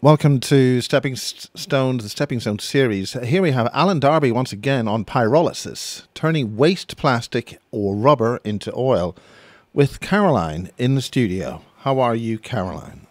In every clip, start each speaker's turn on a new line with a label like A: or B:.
A: Welcome to Stepping Stones, the Stepping Stone series. Here we have Alan Darby once again on pyrolysis, turning waste plastic or rubber into oil, with Caroline in the studio. How are you, Caroline?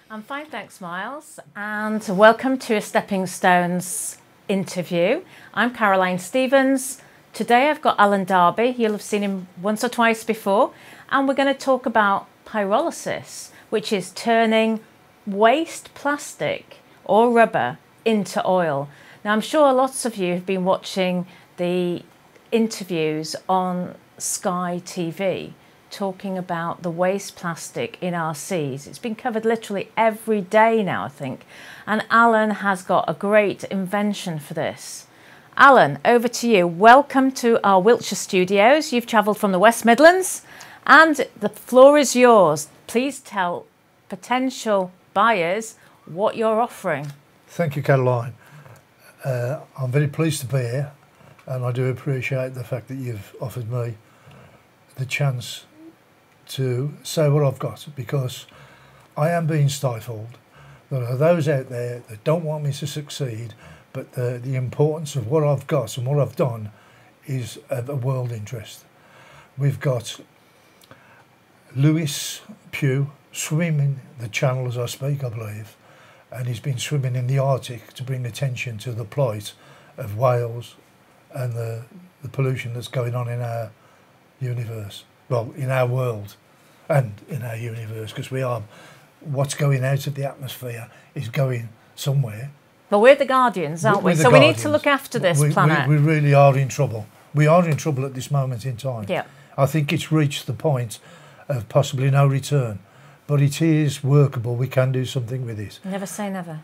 B: I'm fine, thanks, Miles, and welcome to a Stepping Stones interview. I'm Caroline Stevens. Today I've got Alan Darby. You'll have seen him once or twice before, and we're going to talk about pyrolysis, which is turning waste plastic or rubber into oil. Now, I'm sure lots of you have been watching the interviews on Sky TV talking about the waste plastic in our seas. It's been covered literally every day now, I think, and Alan has got a great invention for this. Alan, over to you. Welcome to our Wiltshire studios. You've travelled from the West Midlands and the floor is yours. Please tell potential buyers what you're offering.
C: Thank you, Caroline. I'm very pleased to be here, and I do appreciate the fact that you've offered me the chance to say what I've got, because I am being stifled. There are those out there that don't want me to succeed, but the importance of what I've got and what I've done is of a world interest. We've got Lewis Pugh swimming the channel as I speak, I believe, and he's been swimming in the Arctic to bring attention to the plight of whales and the pollution that's going on in our universe, well, in our world and in our universe, because what's going out of the atmosphere is going somewhere.
B: Well, we're the guardians, aren't we? So we need to look after this planet.
C: We really are in trouble. We are in trouble at this moment in time.
B: Yeah.
C: I think it's reached the point of possibly no return. But it is workable. We can do something with it.
B: Never say never.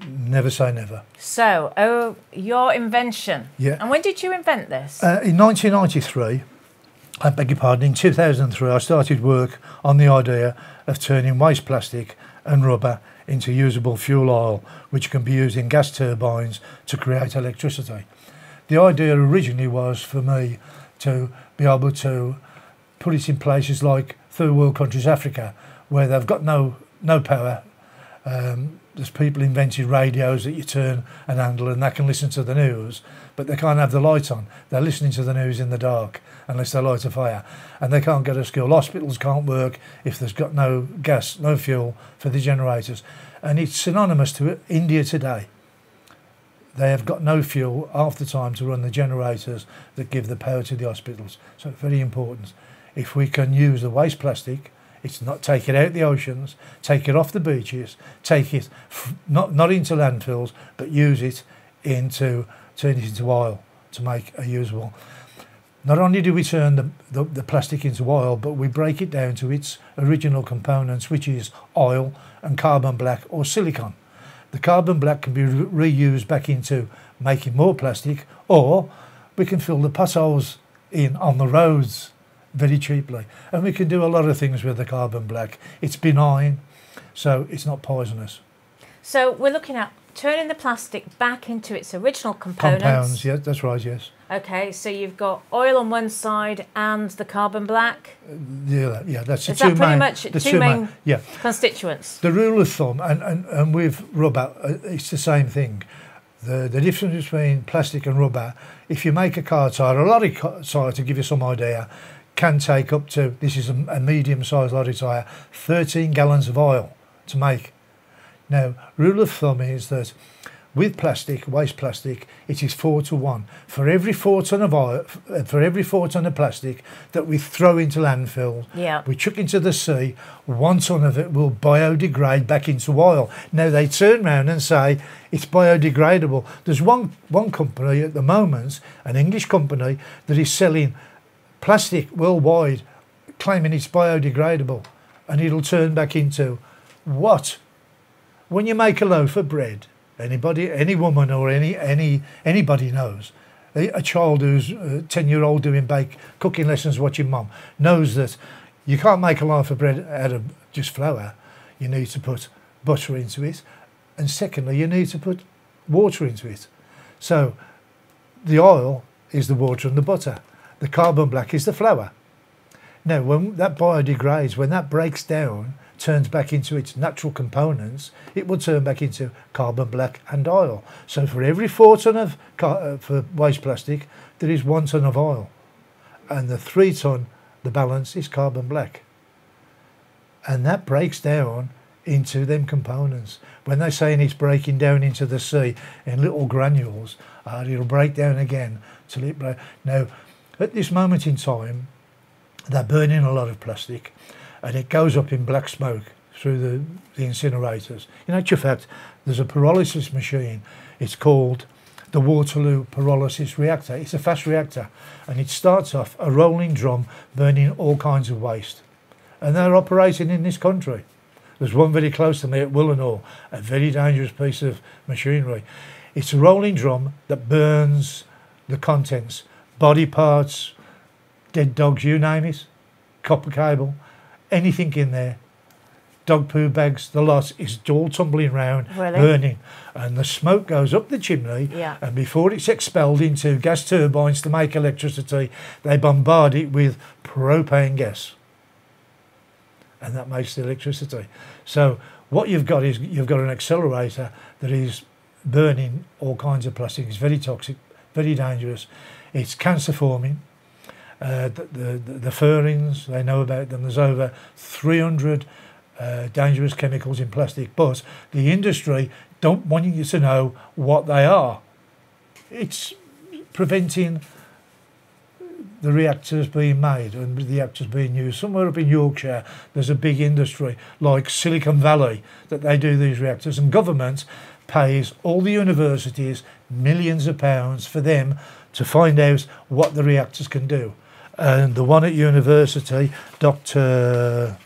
C: Never say never.
B: So, your invention.
C: Yeah.
B: And when did you invent this?
C: In 1993, I beg your pardon, in 2003, I started work on the idea of turning waste plastic and rubber into usable fuel oil, which can be used in gas turbines to create electricity. The idea originally was for me to be able to put it in places like third world countries, Africa, where they've got no power. There's people invented radios that you turn and handle and they can listen to the news, but they can't have the light on. They're listening to the news in the dark unless they light a fire, and they can't go to school. Hospitals can't work if there's got no gas, no fuel for the generators. And it's synonymous to India today. They have got no fuel half the time to run the generators that give the power to the hospitals. So it's very important. If we can use the waste plastic, it's not take it out the oceans, take it off the beaches, take it not into landfills, but use it turn it into oil to make a usable. Not only do we turn the plastic into oil, but we break it down to its original components, which is oil and carbon black or silicon. The carbon black can be reused back into making more plastic, or we can fill the potholes in on the roads very cheaply, and we can do a lot of things with the carbon black. It's benign, so it's not poisonous.
B: So we're looking at turning the plastic back into its original components.
C: Yeah, that's right, yes.
B: Okay, so you've got oil on one side and the carbon black.
C: Yeah, that's the
B: Is that pretty much two main constituents?
C: The rule of thumb, and with rubber, it's the same thing. The difference between plastic and rubber, if you make a car tyre, a lorry tyre, to give you some idea, can take up to, this is a medium-sized lorry tyre, 13 gallons of oil to make. Now, rule of thumb is that with plastic, waste plastic, it is 4 to 1. For every 4 ton of oil, for every 4 ton of plastic that we throw into landfill, we chuck into the sea, 1 ton of it will biodegrade back into oil. Now they turn around and say it's biodegradable. There's one company at the moment, an English company, that is selling plastic worldwide, claiming it's biodegradable, and it'll turn back into what? When you make a loaf of bread, anybody, any woman or anybody knows, a child who's 10-year-old doing cooking lessons watching mum knows that you can't make a loaf of bread out of just flour. You need to put butter into it, and secondly, you need to put water into it. So the oil is the water and the butter. The carbon black is the flour. Now, when that biodegrades, when that breaks down turns back into its natural components, it will turn back into carbon black and oil. So for every 4 tonne of for waste plastic, there is 1 tonne of oil. And the 3 tonne, the balance is carbon black. And that breaks down into them components. When they're saying it's breaking down into the sea in little granules, it'll break down again till it breaks. Now, at this moment in time, they're burning a lot of plastic, and it goes up in black smoke through the incinerators. In actual fact, there's a pyrolysis machine. It's called the Waterloo Pyrolysis Reactor. It's a fast reactor, and it starts off a rolling drum burning all kinds of waste. And they're operating in this country. There's one very close to me at Willenhall, a very dangerous piece of machinery. It's a rolling drum that burns the contents, body parts, dead dogs, you name it, copper cable, anything in there, dog poo bags, the lot is all tumbling round,
B: really?
C: Burning. And the smoke goes up the chimney, and before it's expelled into gas turbines to make electricity, they bombard it with propane gas. And that makes the electricity. So what you've got is you've got an accelerator that is burning all kinds of plastic. It's very toxic, very dangerous. It's cancer forming. The furans, they know about them. There's over 300 dangerous chemicals in plastic, but the industry don't want you to know what they are. It's preventing the reactors being made and the reactors being used. Somewhere up in Yorkshire, there's a big industry like Silicon Valley that they do these reactors, and government pays all the universities millions of pounds for them to find out what the reactors can do. And the one at university, Dr.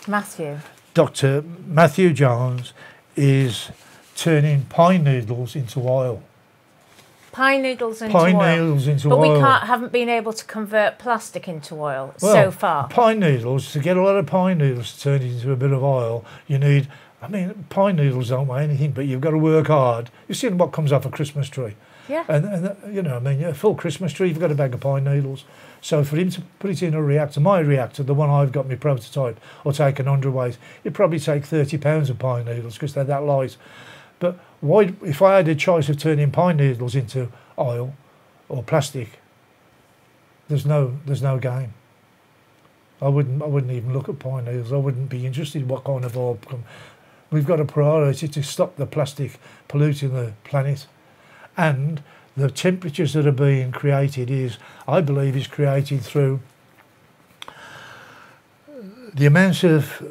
C: Matthew Jones, is turning pine needles into oil.
B: Pine needles into oil. But we haven't been able to convert plastic into oil so far.
C: Pine needles, to get a lot of pine needles to turn it into a bit of oil, you need, I mean, pine needles don't weigh anything, but you've got to work hard. You've seen what comes off a Christmas tree.
B: Yeah.
C: And you know, I mean, a full Christmas tree, you've got a bag of pine needles. So for him to put it in a reactor, my reactor, the one I've got, my prototype, or take an underweight, it'd probably take 30 pounds of pine needles because they're that light. But why, if I had a choice of turning pine needles into oil or plastic, there's no game. I wouldn't even look at pine needles. I wouldn't be interested in what kind of oil. We've got a priority to stop the plastic polluting the planet, and the temperatures that are being created I believe, is created through the amounts of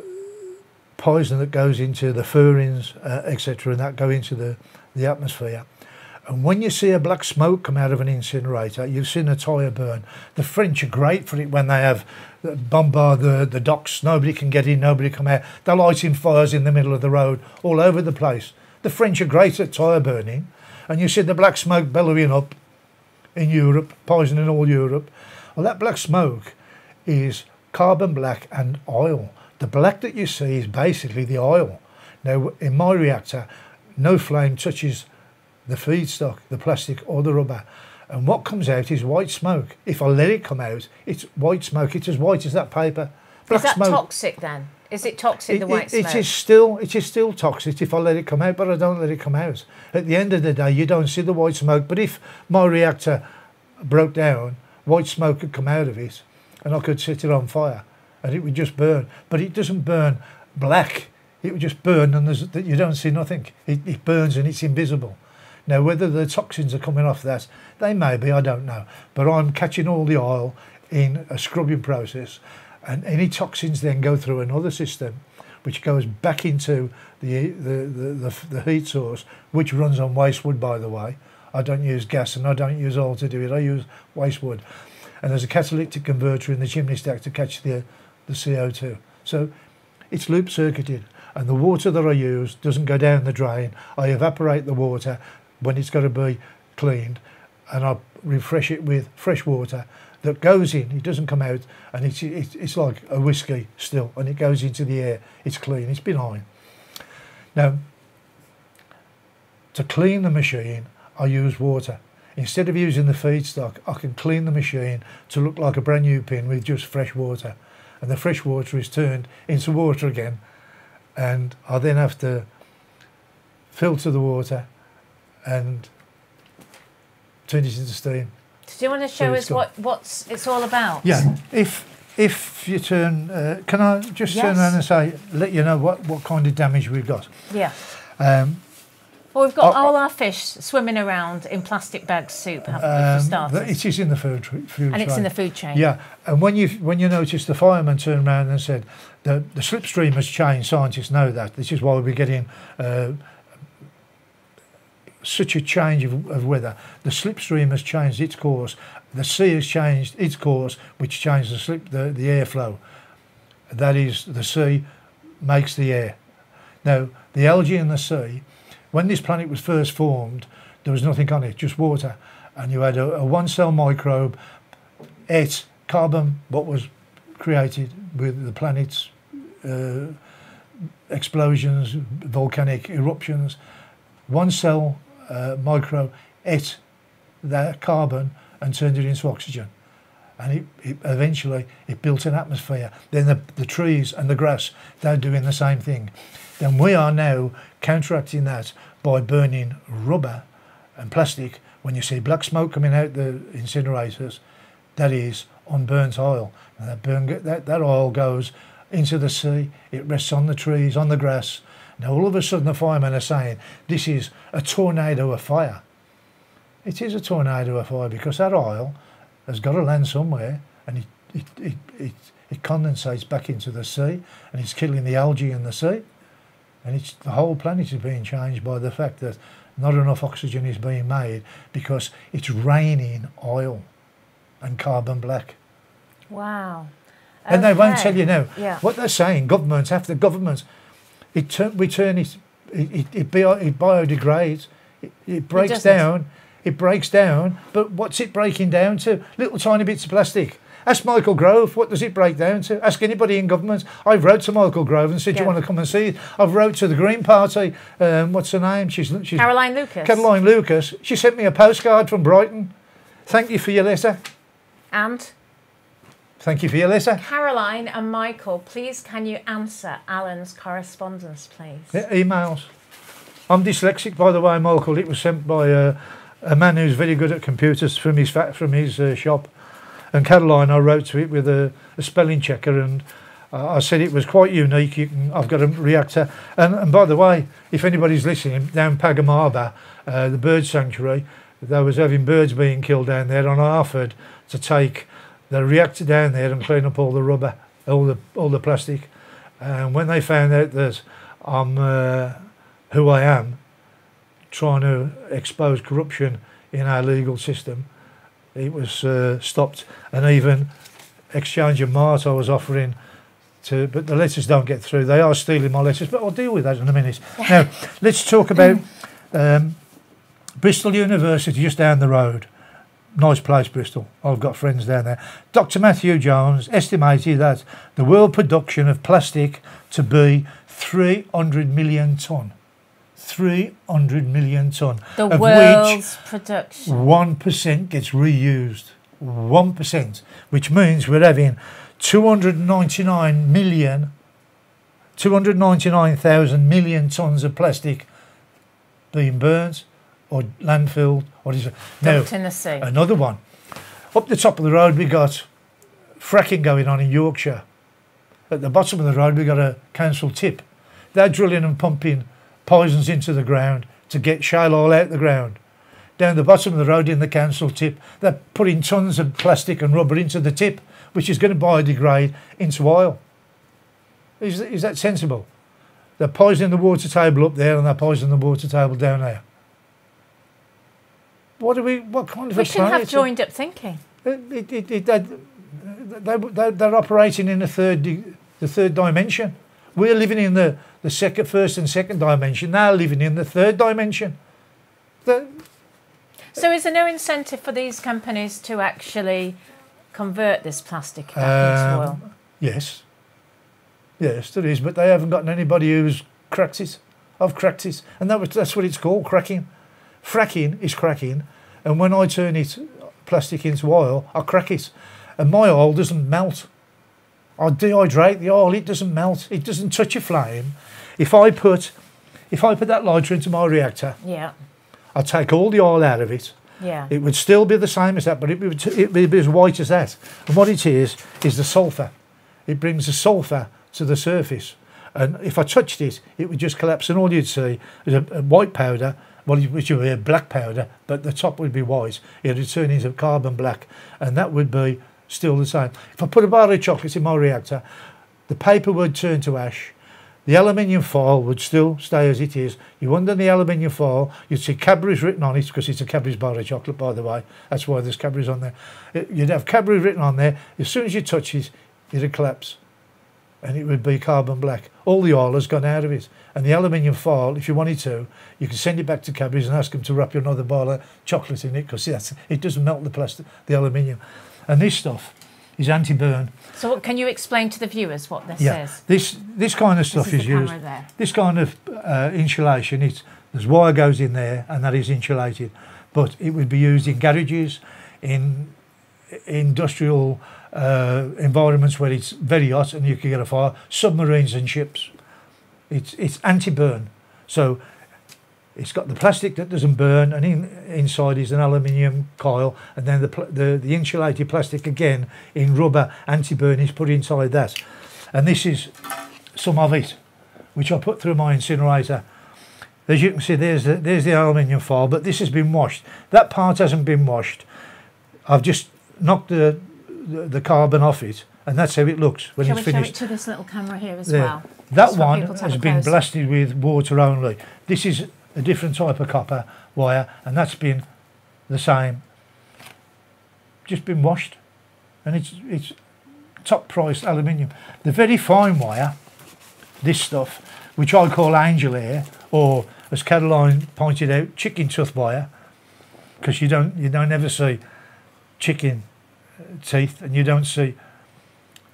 C: poison that goes into the furans, etc., and that go into the atmosphere. And when you see a black smoke come out of an incinerator, you've seen a tyre burn. The French are great for it when they have bombard the docks. Nobody can get in, nobody come out. They're lighting fires in the middle of the road all over the place. The French are great at tyre burning. And you see the black smoke bellowing up in Europe, poisoning all Europe. Well, that black smoke is carbon black and oil. The black that you see is basically the oil. Now, in my reactor, no flame touches the feedstock, the plastic or the rubber. And what comes out is white smoke. If I let it come out, it's white smoke. It's as white as that paper.
B: Black is that smoke. Toxic then? Is it toxic, the white smoke?
C: It is still toxic if I let it come out, but I don't let it come out. At the end of the day, you don't see the white smoke. But if my reactor broke down, white smoke could come out of it, and I could set it on fire, and it would just burn. But it doesn't burn black. It would just burn, and you don't see nothing. It burns, and it's invisible. Now, whether the toxins are coming off that, they may be, I don't know. But I'm catching all the oil in a scrubbing process, and any toxins then go through another system, which goes back into the heat source, which runs on waste wood, by the way. I don't use gas and I don't use oil to do it. I use waste wood. And there's a catalytic converter in the chimney stack to catch the CO2. So it's loop circuited. And the water that I use doesn't go down the drain. I evaporate the water when it's got to be cleaned, and I refresh it with fresh water that goes in. It doesn't come out, and it's like a whiskey still, and it goes into the air. It's clean, it's benign. Now, to clean the machine, I use water. Instead of using the feedstock, I can clean the machine to look like a brand new pin with just fresh water. And the fresh water is turned into water again, and I then have to filter the water and turn it into steam.
B: Do you want to show us what it's all about?
C: Yeah. If you turn, can I just turn around and say, let you know what kind of damage we've got?
B: Yeah. Well, we've got all our fish swimming around in plastic bag soup, haven't we, for starters?
C: It is in the food chain.
B: And it's in the food chain.
C: Yeah, and when you notice the fireman turned around and said the slipstream has changed, scientists know that. This is why we're getting such a change of weather. The slipstream has changed its course. The sea has changed its course, which changes the airflow. That is, the sea makes the air. Now, the algae in the sea, when this planet was first formed, there was nothing on it, just water. And you had a one-cell microbe, ate carbon, what was created with the planet's explosions, volcanic eruptions. One-cell microbe ate that carbon and turned it into oxygen. And it eventually built an atmosphere. Then the trees and the grass, they're doing the same thing. Then we are now counteracting that by burning rubber and plastic. When you see black smoke coming out the incinerators, that is unburnt oil. And that oil goes into the sea, it rests on the trees, on the grass. Now all of a sudden the firemen are saying, this is a tornado of fire. It is a tornado of fire because that oil has got to land somewhere, and it condensates back into the sea, and it's killing the algae in the sea. And the whole planet is being changed by the fact that not enough oxygen is being made because it's raining oil and carbon black.
B: Wow.
C: And they won't tell you now.
B: Yeah.
C: What they're saying, governments, after governments, it biodegrades, it breaks down. It breaks down, but what's it breaking down to? Little tiny bits of plastic. Ask Michael Grove, what does it break down to? Ask anybody in government. I've wrote to Michael Grove and said, do you want to come and see it? I've wrote to the Green Party, what's her name? She's
B: Caroline Lucas.
C: Caroline Lucas. She sent me a postcard from Brighton. Thank you for your letter.
B: And?
C: Thank you for your letter.
B: Caroline and Michael, please can you answer Alan's correspondence, please?
C: Yeah, emails. I'm dyslexic, by the way, Michael. It was sent by a man who's very good at computers from his shop. And Caroline, I wrote to it with a spelling checker, and I said it was quite unique. I've got a reactor. And by the way, if anybody's listening, down Pagham Harbour, the bird sanctuary, they was having birds being killed down there, and I offered to take the reactor down there and clean up all the rubber, all the plastic. And when they found out that I'm who I am, trying to expose corruption in our legal system, it was stopped. And even Exchange and Mart I was offering to, but the letters don't get through. They are stealing my letters, but I'll deal with that in a minute. Now, let's talk about Bristol University, just down the road. Nice place, Bristol. I've got friends down there. Dr. Matthew Jones estimated that the world production of plastic to be 300 million tonne. 300 million tonne.
B: The
C: of
B: world's
C: which
B: production.
C: 1% gets reused. 1%, which means we're having 299,000 million tonnes of plastic being burnt or landfilled or
B: dumped in the sea.
C: Another one. Up the top of the road we got fracking going on in Yorkshire. At the bottom of the road we got a council tip. They're drilling and pumping poisons into the ground to get shale oil out the ground. Down the bottom of the road in the council tip, they're putting tons of plastic and rubber into the tip, which is going to biodegrade into oil. Is that sensible? They're poisoning the water table up there and they're poisoning the water table down there. What kind of
B: we
C: a
B: should have
C: planet?
B: joined up thinking.
C: They're operating in the third dimension. We're living in the first and second dimension. They're living in the third dimension.
B: So is there no incentive for these companies to actually convert this plastic back into oil?
C: Yes, there is, but they haven't gotten anybody who's cracked it. I've cracked it, and that's what it's called, cracking. Fracking is cracking, and when I turn plastic into oil, I crack it, and my oil doesn't melt. I dehydrate the oil; it doesn't melt. It doesn't touch a flame. if I put that lighter into my reactor,
B: Yeah.
C: I'd take all the oil out of it.
B: Yeah.
C: It would still be the same as that, but it would be as white as that. And what it is the sulphur. It brings the sulphur to the surface. And if I touched it, it would just collapse, and all you'd see is a white powder, well, which would be a black powder, but the top would be white. It would turn into carbon black, and that would be still the same. If I put a bar of chocolate in my reactor, the paper would turn to ash. The aluminium foil would still stay as it is. You under the aluminium foil, you'd see Cadbury's written on it, because it's a Cadbury's bar of chocolate, by the way. That's why there's Cadbury's on there. You'd have Cadbury written on there. As soon as you touch it, it'd collapse, and it would be carbon black. All the oil has gone out of it. And the aluminium foil, if you wanted to, you can send it back to Cadbury's and ask them to wrap you another bar of chocolate in it, because it doesn't melt the plastic, the aluminium. And this stuff is anti-burn.
B: So what, can you explain to the viewers what this is?
C: This kind of stuff is used.
B: There.
C: This kind of insulation, there's wire goes in there, and that is insulated. But it would be used in garages, in industrial environments where it's very hot and you can get a fire, submarines and ships. It's anti-burn. So it's got the plastic that doesn't burn, and inside is an aluminium coil, and then the insulated plastic again in rubber anti-burn is put inside that. And this is some of it, which I put through my incinerator. As you can see, there's the aluminium foil, but this has been washed. That part hasn't been washed. I've just knocked the carbon off it, and that's how it looks when it's finished.
B: Show it to this little camera here as
C: there.
B: well.
C: That one has been blasted with water only. This is a different type of copper wire, and that's been the same. Just been washed, and it's top priced aluminium. The very fine wire, this stuff, which I call angel hair, or as Caroline pointed out, chicken tooth wire, because you don't ever see chicken teeth, and you don't see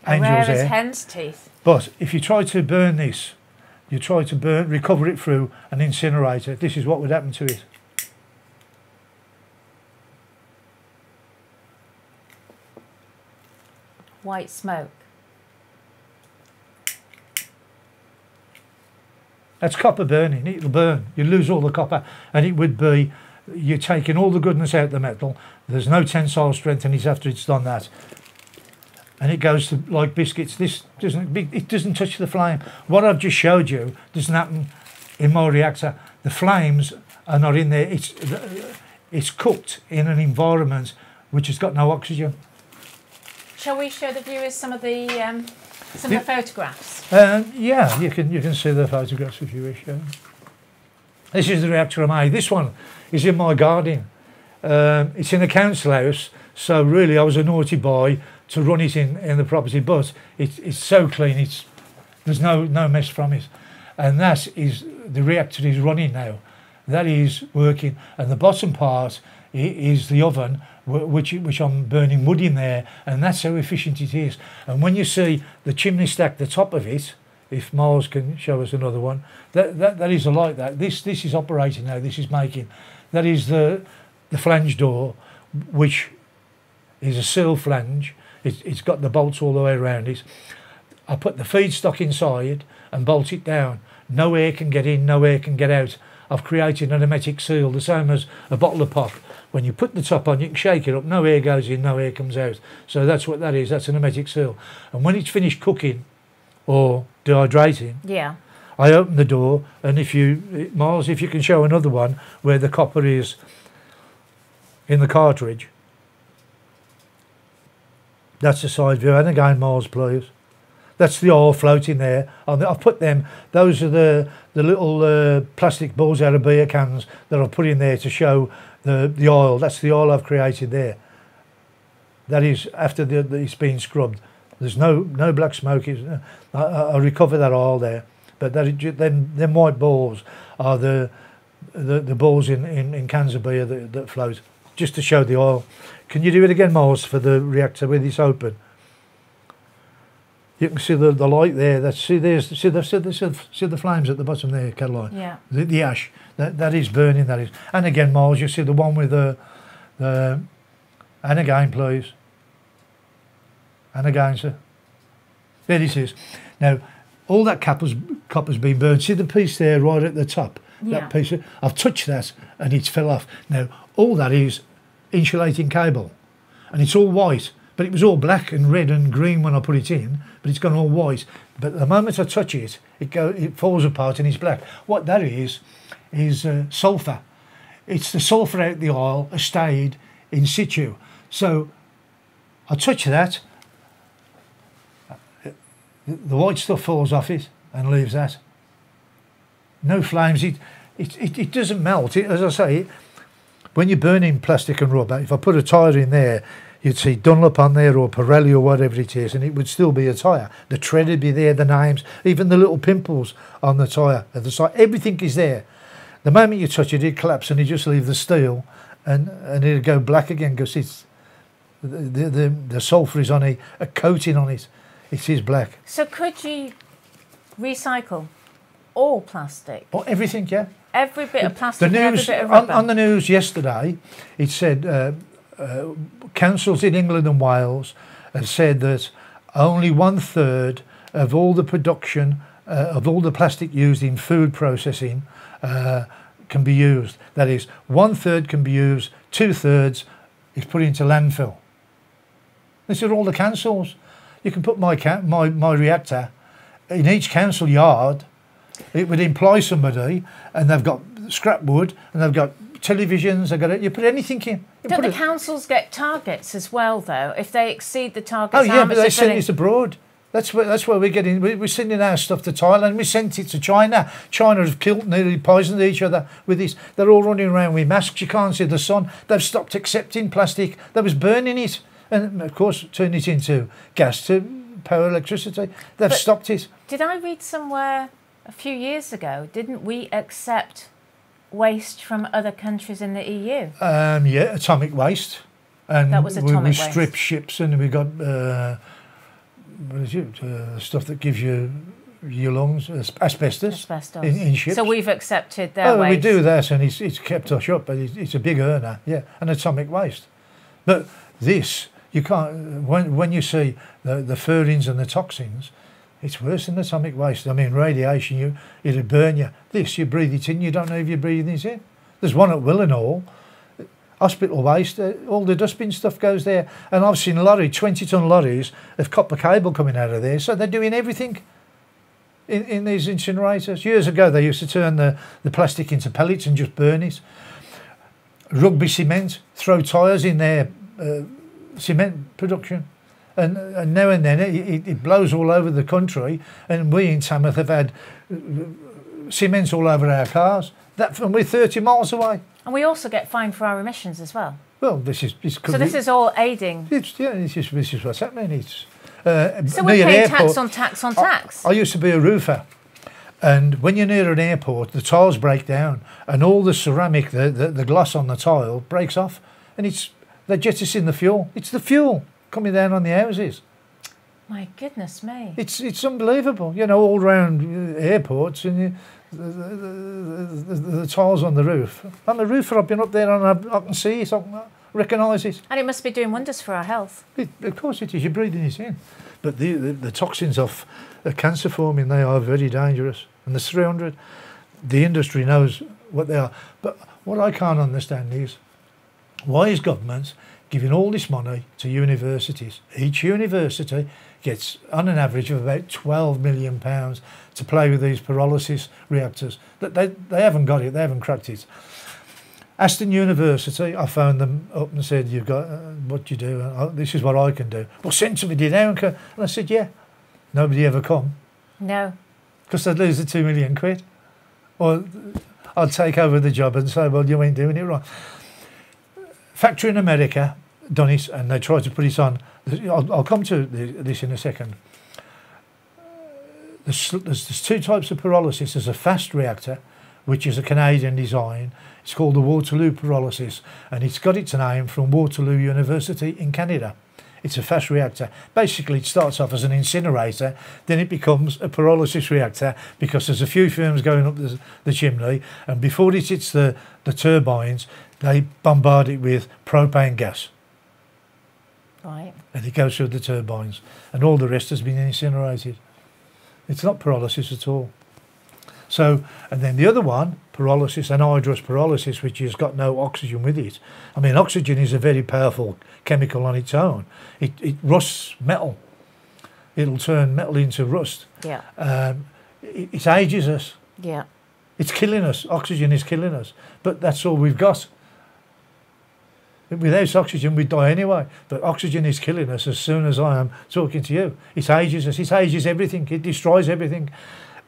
C: angel's hair.
B: Hen's teeth.
C: But if you try to burn this, you try to recover it through an incinerator, this is what would happen to it.
B: White smoke.
C: That's copper burning. It'll burn. You lose all the copper, and it would be, you're taking all the goodness out of the metal. There's no tensile strength, and it's after it's done that. And it goes to like biscuits. This doesn't touch the flame. What I've just showed you doesn't happen in my reactor. The flames are not in there. It's cooked in an environment which has got no oxygen.
B: Shall we show the viewers some of the photographs?
C: Yeah, you can see the photographs if you wish. Yeah. This is the reactor I made. This one is in my garden. It's in a council house, so really I was a naughty boy to run it in the property, but it's so clean, there's no mess from it. And that is, the reactor is running now. That is working, and the bottom part is the oven, which I'm burning wood in there, and that's how efficient it is. And when you see the chimney stack, the top of it, if Miles can show us another one, that is like that. This is operating now. This is making. That is the flange door, which is a sill flange. It's got the bolts all the way around it. I put the feedstock inside and bolt it down. No air can get in, no air can get out. I've created an hermetic seal, the same as a bottle of pop. When you put the top on, you can shake it up. No air goes in, no air comes out. So that's what that is. That's an hermetic seal. And when it's finished cooking or dehydrating,
B: yeah,
C: I open the door, and Miles, if you can show another one where the copper is in the cartridge. That's the side view. And again, Miles, please. That's the oil floating there. I've put them, those are the little plastic balls out of beer cans that I've put in there to show the oil. That's the oil I've created there. That is after it's been scrubbed. There's no black smoke. I recover that oil there. But them white balls are the balls in cans of beer that float, just to show the oil. Can you do it again, Miles, for the reactor with this open? You can see the light there. See the flames at the bottom there, Caroline.
B: Yeah.
C: The ash that is burning. That is. And again, Miles, you see the one with the and again, please. And again, sir. There it is. Now, all that copper's been burned. See the piece there right at the top?
B: Yeah.
C: That piece, I've touched that and it's fell off. Now, all that is insulating cable. And it's all white. But it was all black and red and green when I put it in, but it's gone all white. But the moment I touch it, it falls apart and it's black. What that is sulphur. It's the sulphur out the oil has stayed in situ. So I touch that, the white stuff falls off it and leaves that. No flames. It doesn't melt. As I say, when you're burning plastic and rubber, if I put a tyre in there, you'd see Dunlop on there or Pirelli or whatever it is, and it would still be a tyre. The tread would be there, the names, even the little pimples on the tyre at the side. Everything is there. The moment you touch it, it collapses and you just leave the steel and it'll go black again because it's the sulphur is on a coating on it. It is black.
B: So could you recycle all plastic?
C: Oh, everything, yeah.
B: Every bit of plastic,
C: The news,
B: every bit of rubber?
C: on the news yesterday, it said councils in England and Wales have said that only 1/3 of all the production of all the plastic used in food processing can be used. That is, 1/3 can be used, 2/3 is put into landfill. These are all the councils. You can put my reactor in each council yard. It would employ somebody, and they've got scrap wood, and they've got televisions. They've got it. You put anything in.
B: Don't the councils get targets as well, though? If they exceed the targets,
C: oh yeah, but they send it abroad. That's where we're getting. We're sending our stuff to Thailand. We sent it to China. China have killed, nearly poisoned each other with this. They're all running around with masks. You can't see the sun. They've stopped accepting plastic. They was burning it, and of course turning it into gas to power electricity. They've stopped it.
B: Did I read somewhere a few years ago? Didn't we accept waste from other countries in the EU?
C: Yeah, atomic waste. And
B: that was atomic
C: we strip ships, and we got what is it? Stuff that gives you your lungs, asbestos. In ships.
B: So we've accepted their waste.
C: We do that, and it's kept us up, but it's a big earner, yeah, and atomic waste. But this, you can't. When you see the furans and the toxins, it's worse than atomic waste. I mean, radiation, it'll burn you. This, you breathe it in, you don't know if you're breathing it in. There's one at Willenhall. Hospital waste, all the dustbin stuff goes there. And I've seen 20-ton lorries of copper cable coming out of there. So they're doing everything in these incinerators. Years ago, they used to turn the plastic into pellets and just burn it. Rugby cement, throw tyres in their cement production. And now and then it blows all over the country. And we in Tamworth have had cement all over our cars. And we're 30 miles away.
B: And we also get fined for our emissions as well.
C: Well, this is
B: all aiding.
C: This is what's happening. It's
B: so we're paying tax on tax on tax.
C: I used to be a roofer, and when you're near an airport, the tiles break down, and all the ceramic, the gloss on the tile breaks off, and they're jettisoning the fuel. It's the fuel coming down on the houses.
B: My goodness me!
C: It's unbelievable. You know, all around airports and. The tiles on the roof. I'm a roofer. I've been up there and I can see it. I recognise it.
B: And it must be doing wonders for our health.
C: Of course it is. You're breathing it in. But the toxins of cancer forming, they are very dangerous. And there's 300. The industry knows what they are. But what I can't understand is why is government giving all this money to universities? Each university gets on an average of about £12 million to play with these pyrolysis reactors. They haven't got it, they haven't cracked it. Aston University, I phoned them up and said, "You've got, what do you do?" This is what I can do. Well, send somebody down. And I said, yeah. Nobody ever come.
B: No.
C: Because they'd lose the £2 million. Or I'd take over the job and say, well, you ain't doing it right. Factory in America done it, and they tried to put it on. I'll come to this in a second. There's two types of pyrolysis. There's a fast reactor, which is a Canadian design. It's called the Waterloo pyrolysis, and it's got its name from Waterloo University in Canada. It's a fast reactor. Basically, it starts off as an incinerator, then it becomes a pyrolysis reactor because there's a few fumes going up the chimney, and before it hits the turbines, they bombard it with propane gas.
B: Right.
C: And it goes through the turbines, and all the rest has been incinerated. It's not pyrolysis at all. So, and then the other one, pyrolysis, anhydrous pyrolysis, which has got no oxygen with it. I mean, oxygen is a very powerful chemical on its own. It rusts metal. It'll turn metal into rust.
B: Yeah.
C: It ages us.
B: Yeah.
C: It's killing us. Oxygen is killing us. But that's all we've got. Without oxygen, we'd die anyway. But oxygen is killing us as soon as I am talking to you. It ages us. It ages everything. It destroys everything.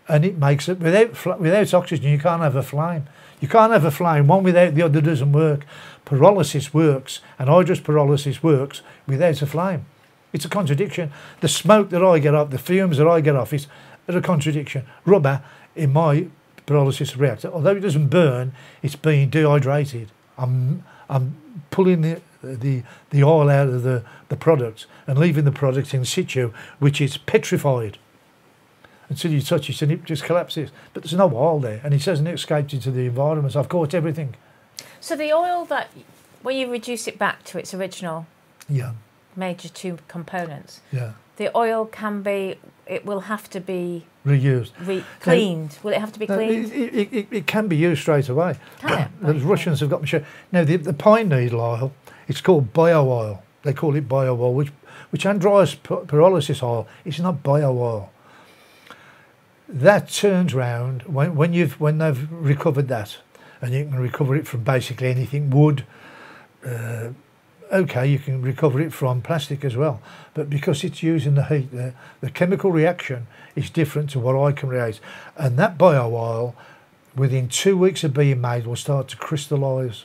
C: And it makes it, without oxygen, you can't have a flame. You can't have a flame. One without the other doesn't work. Pyrolysis works, and anhydrous pyrolysis works without a flame. It's a contradiction. The smoke that I get off, the fumes that I get off, is a contradiction. Rubber, in my pyrolysis reactor, although it doesn't burn, it's being dehydrated. I'm pulling the oil out of the product and leaving the product in situ, which is petrified. Until you touch it and it just collapses. But there's no oil there, and it hasn't escaped into the environment. So I've caught everything.
B: So the oil that, when you reduce it back to its original major two components, the oil can be, it will have to be
C: reused,
B: cleaned. Will it have to be cleaned?
C: It can be used straight away.
B: Can it?
C: The Russians have got machine. Now the pine needle oil, it's called bio oil. They call it bio oil, which anhydrous pyrolysis oil is not bio oil. That turns round when they've recovered that, and you can recover it from basically anything, wood. Okay, you can recover it from plastic as well, but because it's using the heat, the chemical reaction is different to what I can react, and that bio oil, within 2 weeks of being made, will start to crystallise.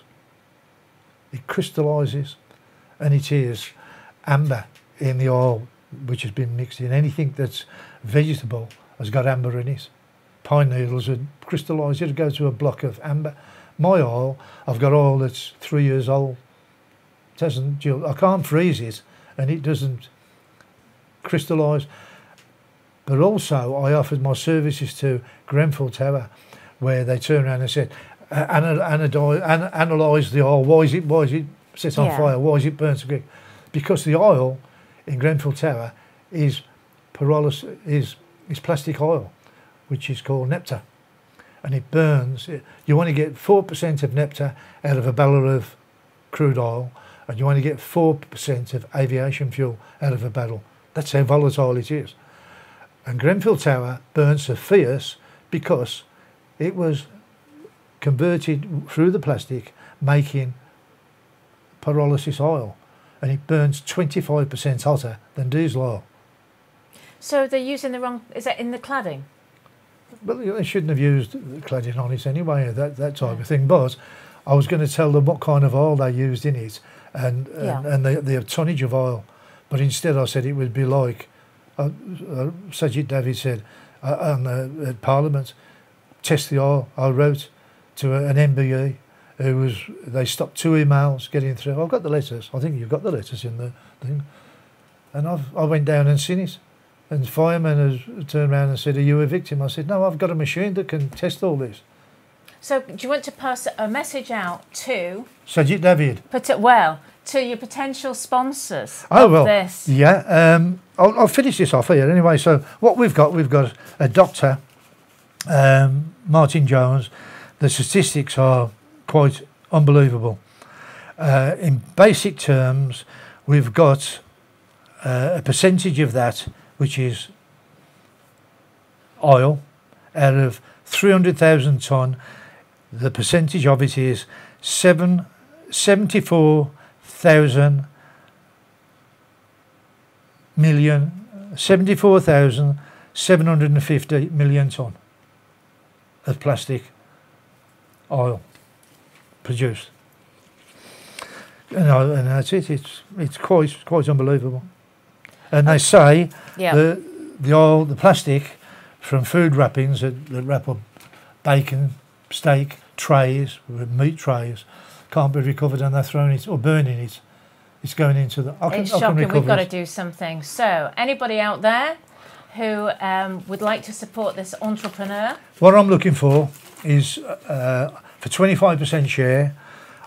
C: It crystallises, and it is amber in the oil which has been mixed in. Anything that's vegetable has got amber in it. Pine needles would crystallise, it'd go to a block of amber. My oil, I've got oil that's 3 years old. It doesn't, I can't freeze it, and it doesn't crystallise. But also, I offered my services to Grenfell Tower, where they turned around and said, analyse the oil. Why is it set on fire? Why is it burnt so quick? Because the oil in Grenfell Tower is pyrolysis, is plastic oil, which is called naphtha, and it burns. You want to get 4% of naphtha out of a barrel of crude oil, and you want to get 4% of aviation fuel out of a barrel. That's how volatile it is. And Grenfell Tower burns so fierce because it was converted through the plastic, making pyrolysis oil, and it burns 25% hotter than diesel oil.
B: So they're using the wrong, is that in the cladding?
C: Well, they shouldn't have used cladding on it anyway, that type of thing. But I was going to tell them what kind of oil they used in it and the tonnage of oil. But instead I said it would be like, Sajid David said at Parliament, test the oil. I wrote to an MBE they stopped 2 emails getting through. I've got the letters. I think you've got the letters in the thing. And I went down and seen it. And the fireman has turned around and said, "Are you a victim?" I said, "No, I've got a machine that can test all this."
B: So do you want to pass a message out to...
C: Sajid David.
B: To your potential sponsors
C: this. Yeah. I'll finish this off here anyway. So what we've got a doctor, Martin Jones. The statistics are quite unbelievable. In basic terms, we've got a percentage of that, which is oil, out of 300,000 tonne. The percentage of it is 74,750 million tonne of plastic oil produced. And that's it. It's quite unbelievable. And they say the oil, the plastic from food wrappings that wrap up bacon, steak, trays, meat trays, can't be recovered, and they're throwing it or burning it. It's going into the...
B: It's shocking. We've got to do something. So anybody out there who would like to support this entrepreneur?
C: What I'm looking for is for 25% share.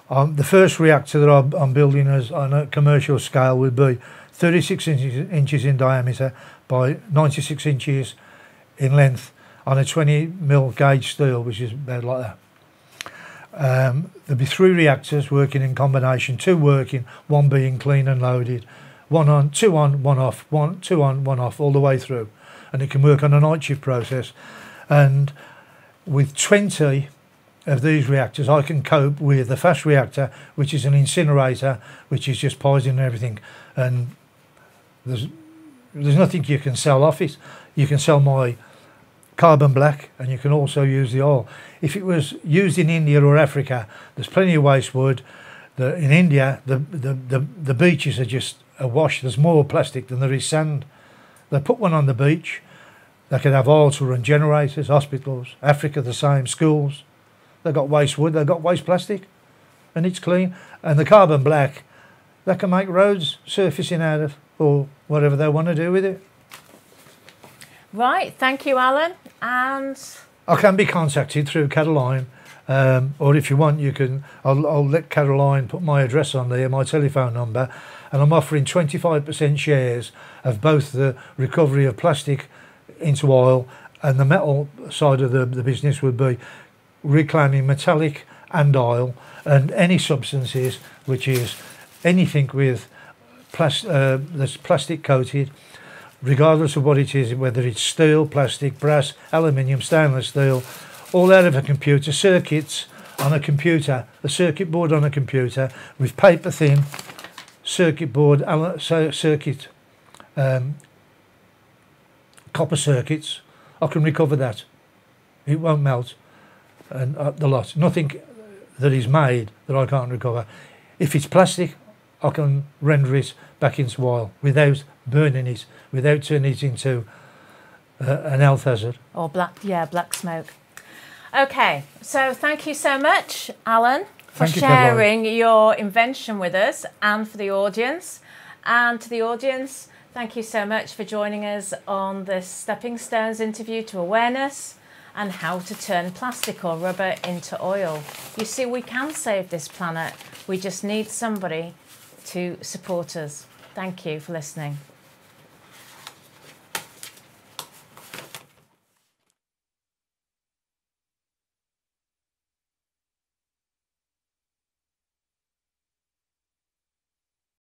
C: The first reactor that I'm building on a commercial scale would be 36 inches in diameter by 96 inches in length on a 20mm gauge steel, which is about like that. There'll be 3 reactors working in combination, 2 working, 1 being clean and loaded, 1 on, 2 on, 1 off, 2 on, 1 off, all the way through. And it can work on a night shift process. And with 20 of these reactors, I can cope with the fast reactor, which is an incinerator, which is just poison and everything. And there's nothing you can sell off it. You can sell my carbon black, and you can also use the oil. If it was used in India or Africa, there's plenty of waste wood. In India, the beaches are just awash. There's more plastic than there is sand. They put one on the beach. They could have oil to run generators, hospitals. Africa the same, schools. They've got waste wood, they've got waste plastic, and it's clean. And the carbon black, they can make roads surfacing out of, or whatever they want to do with it.
B: Right, thank you, Alan. And
C: I can be contacted through Caroline, or if you want, you can. I'll let Caroline put my address on there, my telephone number, and I'm offering 25% shares of both the recovery of plastic into oil, and the metal side of the business would be reclaiming metallic and oil, and any substances, which is anything with that's plastic coated, regardless of what it is, whether it's steel, plastic, brass, aluminium, stainless steel, all out of a computer, circuits on a computer, a circuit board on a computer with paper thin circuit board, copper circuits. I can recover that. It won't melt. And the lot. Nothing that is made that I can't recover. If it's plastic, I can render it back into oil without burning it, without turning it into an health hazard.
B: or black smoke. Okay, so thank you so much, Alan, for
C: Thank you, Caroline.
B: sharing your invention with us and for the audience. And to the audience, thank you so much for joining us on this Stepping Stones interview to awareness and how to turn plastic or rubber into oil. You see, we can save this planet. We just need somebody to support us. Thank you for listening.